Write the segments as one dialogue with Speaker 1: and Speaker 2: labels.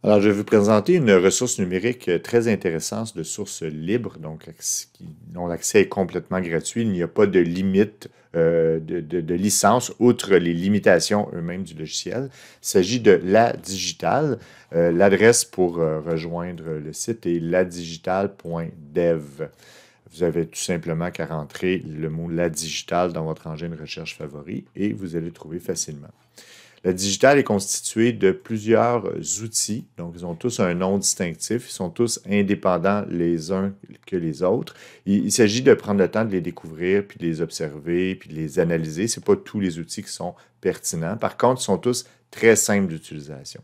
Speaker 1: Alors, je vais vous présenter une ressource numérique très intéressante de source libre, donc dont l'accès est complètement gratuit. Il n'y a pas de limite de licence, outre les limitations eux-mêmes du logiciel. Il s'agit de La Digitale. L'adresse pour rejoindre le site est ladigital.dev. Vous avez tout simplement qu'à rentrer le mot La Digitale dans votre engin de recherche favori et vous allez le trouver facilement. La digitale est constituée de plusieurs outils, donc ils ont tous un nom distinctif, ils sont tous indépendants les uns que les autres. Il s'agit de prendre le temps de les découvrir, puis de les observer, puis de les analyser. Ce n'est pas tous les outils qui sont pertinents. Par contre, ils sont tous très simples d'utilisation.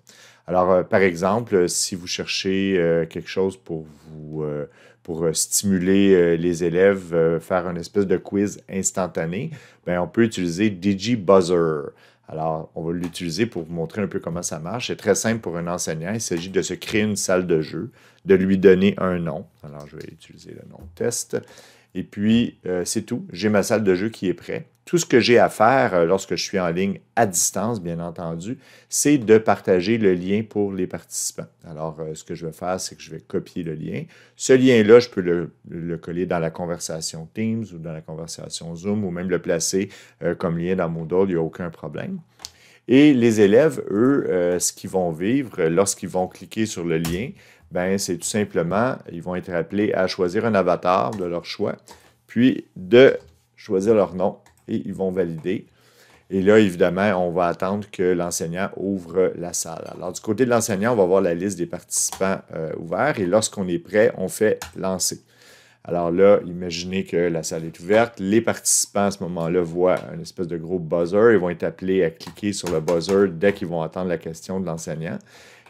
Speaker 1: Alors, par exemple, si vous cherchez quelque chose pour stimuler les élèves, faire une espèce de quiz instantané, bien, on peut utiliser DigiBuzzer. Alors, on va l'utiliser pour vous montrer un peu comment ça marche. C'est très simple pour un enseignant. Il s'agit de se créer une salle de jeu, de lui donner un nom. Alors, je vais utiliser le nom test. Et puis, c'est tout. J'ai ma salle de jeu qui est prête. Tout ce que j'ai à faire lorsque je suis en ligne à distance, bien entendu, c'est de partager le lien pour les participants. Alors, ce que je vais faire, c'est que je vais copier le lien. Ce lien-là, je peux le coller dans la conversation Teams ou dans la conversation Zoom ou même le placer comme lien dans Moodle, il n'y a aucun problème. Et les élèves, eux, ce qu'ils vont vivre lorsqu'ils vont cliquer sur le lien, ben, c'est tout simplement, ils vont être appelés à choisir un avatar de leur choix, puis de choisir leur nom et ils vont valider. Et là, évidemment, on va attendre que l'enseignant ouvre la salle. Alors, du côté de l'enseignant, on va voir la liste des participants ouverts et lorsqu'on est prêt, on fait lancer. Alors là, imaginez que la salle est ouverte. Les participants, à ce moment-là, voient un espèce de gros buzzer. Ils vont être appelés à cliquer sur le buzzer dès qu'ils vont attendre la question de l'enseignant.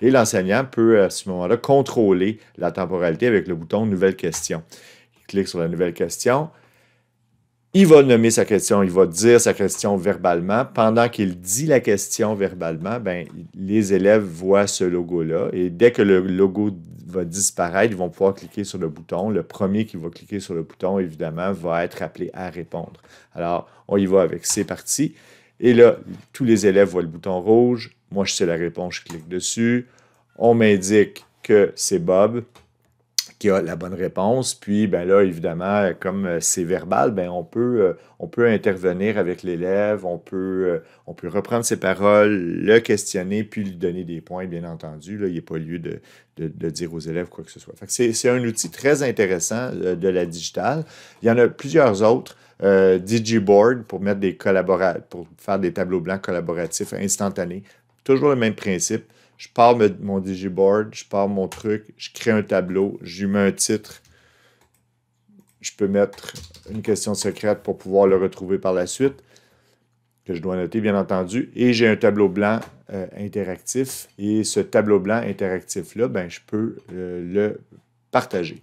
Speaker 1: Et l'enseignant peut, à ce moment-là, contrôler la temporalité avec le bouton « Nouvelle question ». Il clique sur la nouvelle question. Il va nommer sa question, il va dire sa question verbalement. Pendant qu'il dit la question verbalement, ben, les élèves voient ce logo-là. Et dès que le logo va disparaître, ils vont pouvoir cliquer sur le bouton. Le premier qui va cliquer sur le bouton, évidemment, va être appelé à répondre. Alors, on y va avec « C'est parti ». Et là, tous les élèves voient le bouton rouge. Moi, je sais la réponse, je clique dessus. On m'indique que c'est Bob qui a la bonne réponse. Puis, ben là, évidemment, comme c'est verbal, ben on peut intervenir avec l'élève, on peut reprendre ses paroles, le questionner, puis lui donner des points, bien entendu. Là, il n'y a pas lieu de dire aux élèves quoi que ce soit. C'est un outil très intéressant de la digitale. Il y en a plusieurs autres. Digiboard pour pour faire des tableaux blancs collaboratifs instantanés. Toujours le même principe. Je pars mon Digiboard, je pars mon truc, je crée un tableau, je lui mets un titre. Je peux mettre une question secrète pour pouvoir le retrouver par la suite, que je dois noter, bien entendu. Et j'ai un tableau blanc interactif. Et ce tableau blanc interactif-là, ben, je peux le partager.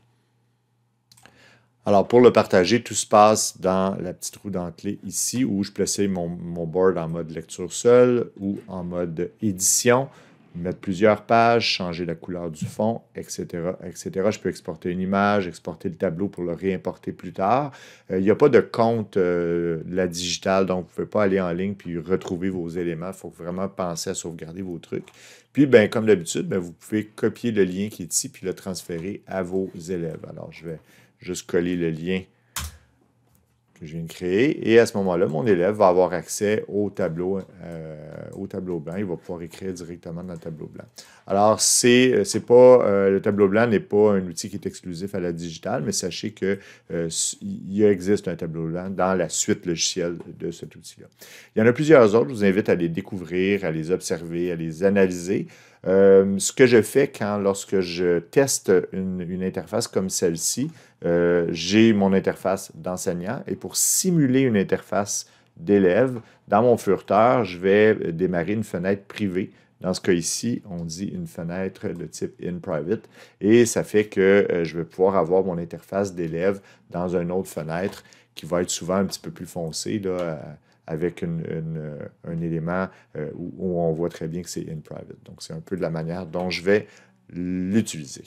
Speaker 1: Alors, pour le partager, tout se passe dans la petite roue d'entrée ici, où je plaçais mon board en mode lecture seule ou en mode édition. Mettre plusieurs pages, changer la couleur du fond, etc., etc. Je peux exporter une image, exporter le tableau pour le réimporter plus tard. Il n'y a pas de compte de la digitale, donc vous ne pouvez pas aller en ligne puis retrouver vos éléments. Il faut vraiment penser à sauvegarder vos trucs. Puis, ben, comme d'habitude, ben, vous pouvez copier le lien qui est ici puis le transférer à vos élèves. Alors, je vais juste coller le lien que je viens de créer. Et à ce moment-là, mon élève va avoir accès au tableau blanc. Il va pouvoir écrire directement dans le tableau blanc. Alors, le tableau blanc n'est pas un outil qui est exclusif à la digitale, mais sachez qu'il existe un tableau blanc dans la suite logicielle de cet outil-là. Il y en a plusieurs autres. Je vous invite à les découvrir, à les observer, à les analyser. Ce que je fais lorsque je teste une interface comme celle-ci, j'ai mon interface d'enseignant et pour simuler une interface d'élève, dans mon furteur, je vais démarrer une fenêtre privée. Dans ce cas ici, on dit une fenêtre de type in private et ça fait que je vais pouvoir avoir mon interface d'élève dans une autre fenêtre qui va être souvent un petit peu plus foncée là, avec un élément où on voit très bien que c'est in private. Donc, c'est un peu de la manière dont je vais l'utiliser.